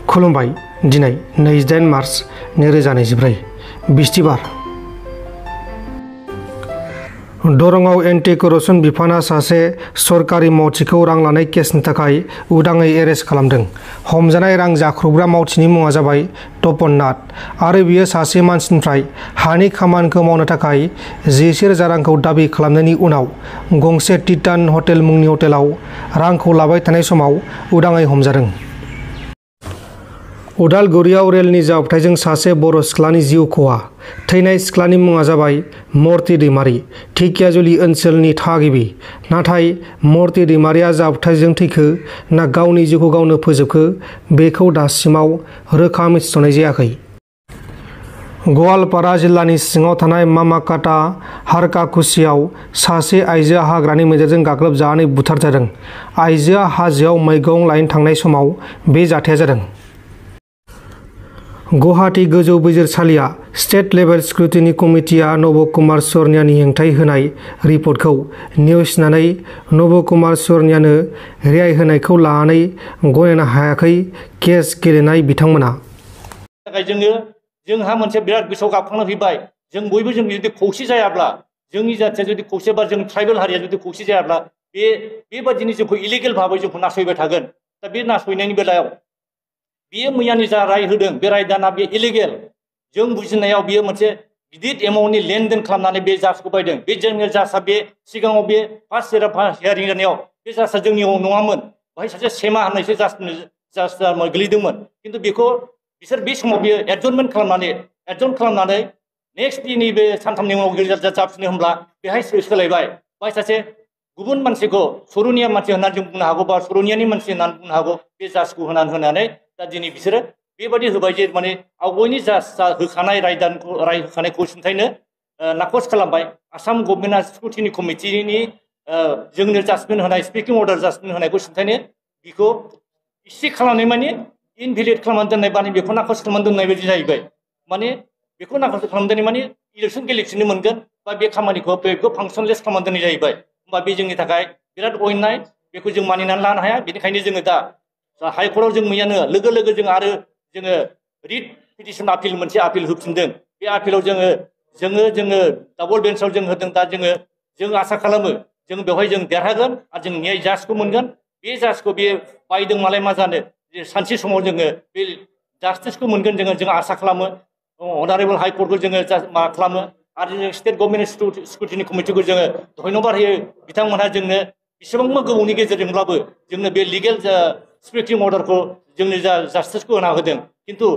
खुलुमबाय। दिनै 28 मार्च 2024 बिस्थिबार। दरंआव एन्टि करप्शन बिफाना सासे सरकारि मावथिखौ रां लानाय केसनि थाखाय उदाङै एरेस्ट खालामदों। हमजानाय रां जाख्रुबग्रा मावथिनि मुङा जाबाय तपन नाथ आरो बियो सासे मानसिनिफ्राय हानि खामानिखौ मावनो थाखाय 10,000 रांखौ दाबि खालामनायनि उनाव गंसे टिटान हटेल मुंनि हटेलाव रांखौ लाबाय थानाय समाव उदाङै हमजादों। उदालगुरियाव रेलनि जाब्रबथायजों सासे बर' सिख्लानि जिउ खहा। थैनाय सिख्लानि मुङा जाबाय मर्ति दैमारि, ढेकियाजुलि ओनसोलनि थागिबि। नाथाय मर्ति दैमारिया जाब्रबथायजों थैखो ना गावनि जिउखौ गावनो फोजोबखो बेखौ दासिमाव रोखा मिथिथ'नाय जायाखै। गवालपारा जिल्लानि सिङाव थानाय मामाकाटा हारकाकुसियाव सासे आइजोआ हाग्रानि मैदेरजों गाग्लोबजानानै बुथारजादों। आइजोआ हाजोआव मैगं लायनो थांनाय समाव बे जाथाया जादों। गुवाहाटी गोजौ बिजिरसालिया स्टेट लेभेल स्क्रुटिनि कमिटिआ नब कुमार शर्मानि हेंथायै होनाय रिपर्टखौ नेवसिनानै नब कुमार शर्मानो रेहाय होनायखौ लानानै गनायनो हायाखै केस गेलेनाय बिथांमोना। जोंहा मोनसे बिराद गोसोआव गाबखांना फैबाय। जों बयबो जों जुदि खौसे जायाब्ला, जोंनि जाथिया जुदि खौसे बा जों ट्राइबेल हारिया जुदि खौसे जायाब्ला बेबादिनो जोंखौ इलिगेल भाबै जोंखौ नासयबाय थागोन। दा बे नासयनायनि बेलायाव बियो मैयानि जा राय होदों बे रायदाना बे इलिगेल। जों बुजिनायाव बियो मोनसे गिदिर एमाउन्टनि लेनदेन खालामनानै बे जाजखौ बायदों। बे जोंनि जाजआ बे सिगाङाव बे फार्स्ट हियारिं जानायाव बे जाजआ जोंनियाव नङामोन। बेहाय सासे सेमा होननायसो जाजआ गोलैदोंमोन। खिन्थु बेखौ बिसोर बे समाव बियो एडजर्नमेन्ट खालामनानै नेक्स्ट दिननि बे सानथामनि उनाव जाफिनो होनब्ला बेहाय सोलायबाय। बेहाय सासे गुबुन मानसिखौ सरनिया मानसि होननानै जों बुंनो हागौ बा सरनियानि मानसि होननानै बुंनो हागौ बे जाजखौ होनानै दा दिनै बिसोरो बेबायदि होबाय जे माने आवगायनि जा होखानाय राय होखानायखौ सिन्थायनो नाकस खालामबाय। आसाम गभर्नमेन्टआ स्क्रुटिनि कमिटिनि जोंनो जाजमेन्ट होनाय स्पिकिं अर्डार जाजमेन्ट होनायखौ सिन्थायनो बेखौ इसे खालामनाय माने इनभेलिड खालामनानै दोननाय माने बेखौ नाकस खालामनानै दोननाय बायदि जाहैबाय। माने बेखौ नाकस खालामनानै माने इलेक्सन गेलेफिननो मोनगोन बा बे खामानिखौ बेखौ फांसनलेस खालामनानै दोननाय जाहैबाय। होमबा बे जोंनि थाखाय बिराद अयनाय, बेखौ जों मानिनानै लानो हाया। बेनिखायनो जोङो दा हाइकर्टआव जों मैयानो लोगो जों आरो जोङो रिट पिटिसन आपिल मोनसे आपिल होफिनदों। बे आपिलाव जोङो डाबल बेन्चआव जों होदों। दा जों आसा खालामो जों बेवहाय जों देरहागोन आरो जों न्याय जाजखौ मोनगोन। बे जाजखौ बे बायदों मालाय मा जानो, सानसे समाव जोङो बे जास्टिसखौ मोनगोन जों आसा खालामो। अनारेबल हाइकर्टखौ जोङो माबा खालामो आरो जों स्टेट गभर्नमेन्ट स्क्रुटिनि कमिटिखौ जोङो धन्यबाद होयो। बिथांमोनहा जोंनो बेसेबांबा गोबावनि गेजेरजोंब्लाबो जोंनो बे लिगेल स्पिकिं अर्डारखौ जोंनो जास्टिसखौ होना होदों। खिन्थु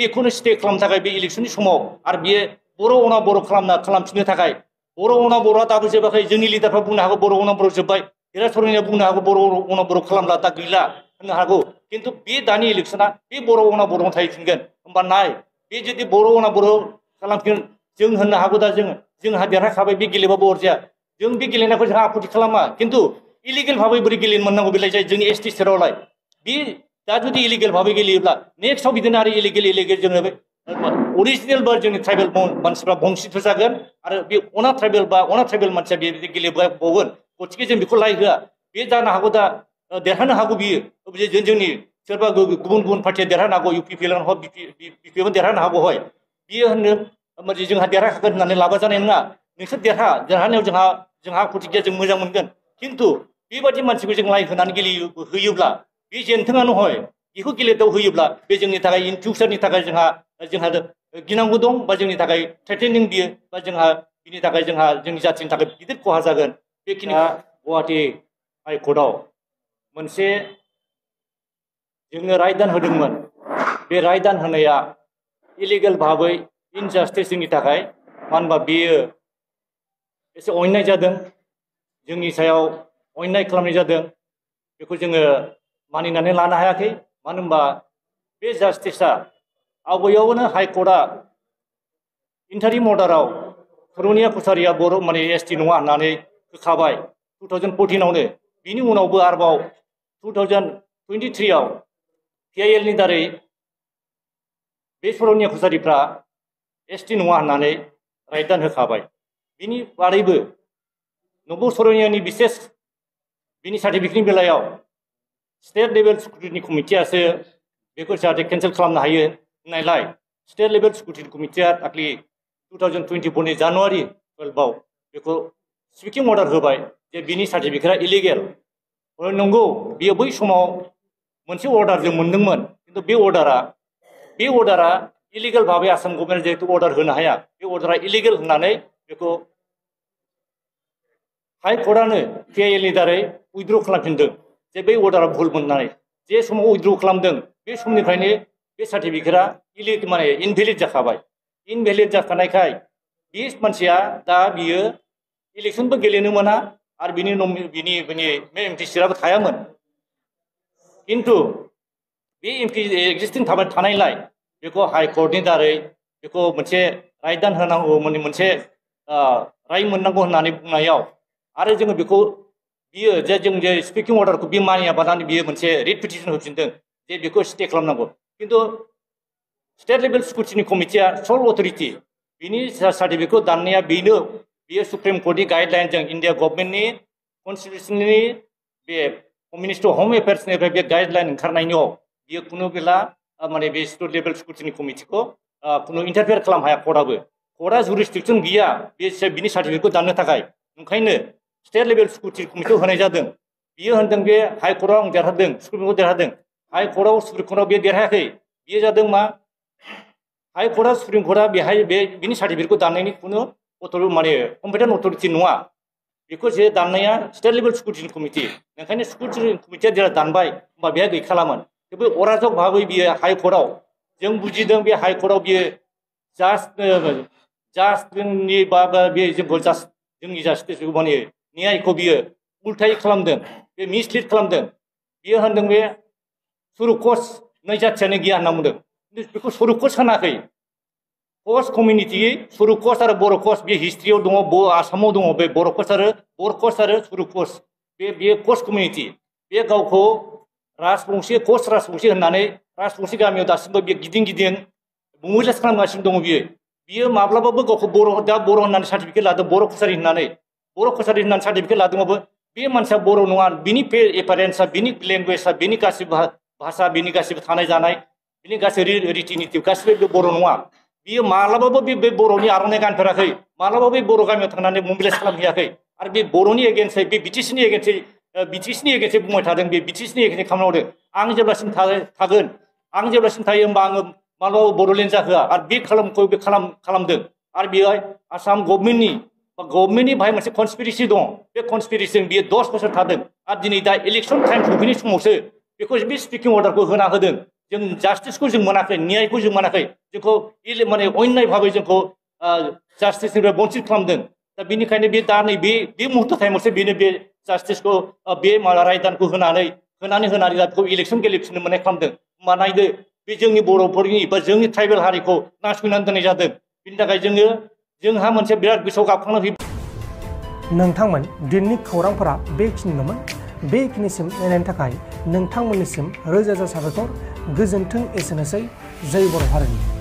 बेखौनो स्टे खालामनो थाखाय बे इलेक्सननि समाव आरो बेयो बर' अना बर' खालामफिननो थाखाय बर' अना बर'आ दाबो जोबाखै। जोंनि लिडारफ्रा बुंनो हागौ बर' अना बर' जोब्बाय, हिराचरनिया बुंनो हागौ बर' अना बर' खालामला दा गैला होननो हागौ। खिन्थु बे दानि इलेक्सना बे बर' अना बर'आव थाहैफिनगोन। होमबा बे जुदि बर' अना बर' खालामफिन जों होननो हागौ दा जोंहा देरहाखाबाय, बे गेलेबाबो अरजाया। जों बे गेलेनायखौ जोंहा आपत्ति खालामा। खिन्थु इलिगेल भाबै बोरै गेलेनो मोननांगौ बेलाय जाय जोंनि एसटि स्टेटआवलाय बे दा जुदि इलिगेल भाबै गेलेयोब्ला नेक्स्टआव बिदिनो आरो इलिगेल जोङो अरिजिनेल बा जोंनि ट्राइबेल मानसिफ्रा बंसिफोर जागोन आरो बे अना ट्राइबेल मानसिया बेबायदि गेलेबावगोन। गथिखे जों बेखौ लाय होआ। बे जानो हागौ दा देरहानो हागौ बियो जोंनि सोरबा गुबुन पार्टिया देरहानो हागौ, UPPL हक BPP देरहानो हागौ हय। बियो होननो जोंहा देरहाखागोन होननानै लाबा जानाय नङा। नोंसोर देरहानायाव जोंहा गथिखे जों मोजां मोनगोन। खिन्थु बेबायदि मानसिखौ जों लाय होनानै होयोब्ला बे जेनथोङानो हय बेखौ गेलेदाव होयोब्ला बे जोंनि थाखाय इन फिउचारनि थाखाय जोंहा गिनांगौ दं बा जोंनि थाखाय थ्रेटेनिं बियो बा बिनि थाखाय जोंनि जाथिनि थाखाय गिदिर खहा जागोन। बेखिनि गुवाहाटी हाइकर्टआव मोनसे जोंनो रायदान होदोंमोन। बे रायदान होनाया इलिगेल भाबै इनजास्टिस जोंनि थाखाय। मानो होनबा बेयो एसे अयनाय जादों, जोंनि सायाव अयनाय खालामनाय जादों। बेखौ जोङो मानिनानै लानो हायाखै। मानो होनबा बे जास्टिसआ आवगायावनो हाइकर्टआ इन्टारिम अर्डाराव रनिया कसारिया बर' माने ST नङा होननानै होखाबाय 2014आवनो। बिनि उनावबो आरोबाव 2023आव PIL नि दारै बे सरनिया कसारिफ्रा ST नङा होननानै रायदान होखाबाय। बिनि बादैबो नब सरनियानि बिसेस बिनि सार्टिफिकेटनि बेलायाव स्टेट लेभेल स्क्रुटिनि कमिटियासो बेखौ जाहाथे केन्सेल खालामनो हायो होननायलाय स्टेट लेभेल स्क्रुटिनि कमिटिया दाख्लि 2024 नि जानुवारि 12 आव बेखौ स्पिकिं अर्डार होबाय जे बिनि सार्टिफिकेटआ इलिगेल नंगौ बियो बै समाव मोनसे अर्डार जों मोनदोंमोन किन्तु बे अर्डारा इलिगेल भाबै आसाम गभर्नमेन्ट जेहेतु अर्डार होनो हाया बे अर्डारा इलिगेल होननानै बेखौ हाई कर्टआनो PIL नि दारै उइथड्र खालामफिनदों जे बे अर्डारा भुल मोननानै जे समाव उइथड्र खालामदों बे समनिफ्रायनो बे सार्टिफिकेटआ माने इनभेलिड जाखाबाय इनभेलिड जाखानायखाय बे मानसिया दा बियो इलेक्शनबो गेलेनो मोना आरो बिनि एमपि सिटआबो थायामोन किन्तु बे एमपि एक्जिस्टिं थानायलाय बेखौ हाई कर्टनि दारै बेखौ मोनसे रायदान होनांगौ मोनसे राय मोननांगौ होननानै बुंनायाव आरो जोङो बेखौ बियो जे जों जे स्पिकिं अर्डारखौ बे मानियाबानानै बियो मोनसे रिट पिटिसन होफिनदों जे बेखौ स्टे खालामनांगौ किन्तु स्टेट लेभेल स्क्रुटिनि कमिटिया सल अथरिटि बिनि सार्टिफिकेटखौ दाननाया बियो सुप्रिम कोर्टनि गाइडलाइनजों इन्डिया गभर्नमेन्टनि कन्स्टिटिउसननि बे मिनिस्ट्रि अफ होम एफेयार्सनिफ्राय बे गाइडलाइन ओंखारनायनियाव बियो खुनु बेला माने बे स्टेट लेभेल स्क्रुटिनि कमिटिखौ खुनु इन्टारफेयार खालामनो हाया कर्टआ जुरिसडिक्सन गैया बिनि सार्टिफिकेटखौ दाननो थाखाय ओंखायनो स्टेट लेभेल स्क्रुटिनि कमिटिखौ होनाय जादों बियो होनदों बे हाई कर्टआव आं देरहादों सुप्रिम कर्टआव देरहादों हाई कर्टआव सुप्रिम कर्टआव बे देरहायाखै बियो जादों मा हाई कर्टआ सुप्रिम कर्टआ बेहाय बिनि सार्टिफिकेटखौ दाननायनि खुनु माने कम्पिटेन्ट अथरिटि नङा बेखौ जे दाननाया स्टेट लेभेल स्क्रुटिनि कमिटि ओंखायनो स्क्रुटिनि कमिटिया जेला दानबाय होमबा बेहा गैखालामोन थेवबो अराजक भाबै बियो हाई कर्टआव जों बुजिदों बे हाई कर्टआव बियो जास्टनि बा बे जोंखौ जोंनि जास्टिस माने न्यायखौ बियो उल्थायै खालामदों बे मिसलिड खालामदों बियो होनदों बे सुरुकस नै जाथियानो गैया होनना बुंदों किन्तु बेखौ सुरुकस होनाखै कस कमिउनिटि सुरुकस आरो बर' कस बे हिस्ट्रियाव दङ आसामाव दङ बे बर' कस आरो सुरुकस बे कस कमिउनिटि बे गावखौ राजबंशी कस राजबंशी होननानै राजबंशी गामियाव दासिमबो बे गिदिं मुभिलाइज खालामगासिनो दङ बियो माब्लाबाबो गावखौ बर' होननानै सार्टिफिकेट लादों बर' कसारि होननानै सार्टिफिकेट लादोंबाबो बे मानसिया बर' नङा बिनि एपारेन्सआ बिनि लेंगुवेजआ बिनि गासिबो भाषा बिनि गासिबो थानाय जानाय बिनि गासैबो रिति निति गासिबो बे बर' नङा बियो माब्लाबाबो बे बर'नि आर'नाइ गानफेराखै माब्लाबाबो बे बर' गामियाव थांनानै मोबिलाइज खालामहैयाखै आरो बे बर'नि एगेन्स्टै बे बिटिसिनि एगेन्स्टै बुंबाय थादों बे बिटिसिनि एगेन्स्टै खामानि मावदों आं जेब्लासिम थागोन आं जेब्लासिम थायो होमबा आङो माब्लाबाबो बड'लेण्ड जाहोआ आरो बे खालामदों आरो बेहाय आसाम गभर्नमेन्टनि बाहाय मोनसे कनस्पिरेसि दं बे कनस्पिरेसिजों बियो 10 बोसोर थादों आरो दिनै दा इलेक्सन टाइम सफैनाय समावसो बेखौ बे स्पिकिं अर्डारखौ होना होदों जों जास्टिसखौ जों मोनाखै न्यायखौ जों मोनाखै जोंखौ माने अन्याय भाबै जोंखौ जास्टिसनिफ्राय बन्चित खालामदों दा बेनिखायनो बे दा नै बे मुहुर्त टाइमावसो बेनो बे जास्टिसखौ बे रायदानखौ होनानै दा बेखौ इलेक्सन गेलेफिननो मोननाय खालामदों होमबा नायदो बे जोंनि बर'फोरनि बा जोंनि ट्राइबेल हारिखौ नासयनानै दोननाय जादों बिनि थाखाय जोंहा मोनसे बिराद गोसोआव गाबखांनो फैबाय नोंथांमोन दिननि खौरांफोरा बेखिनिल'मोन बेखिनिसिम नायनायनि थाखाय नोंथांमोननिसिम रोजा रोजा साबायखर गोजोन्थों एसेनोसै जय बर' हारिनि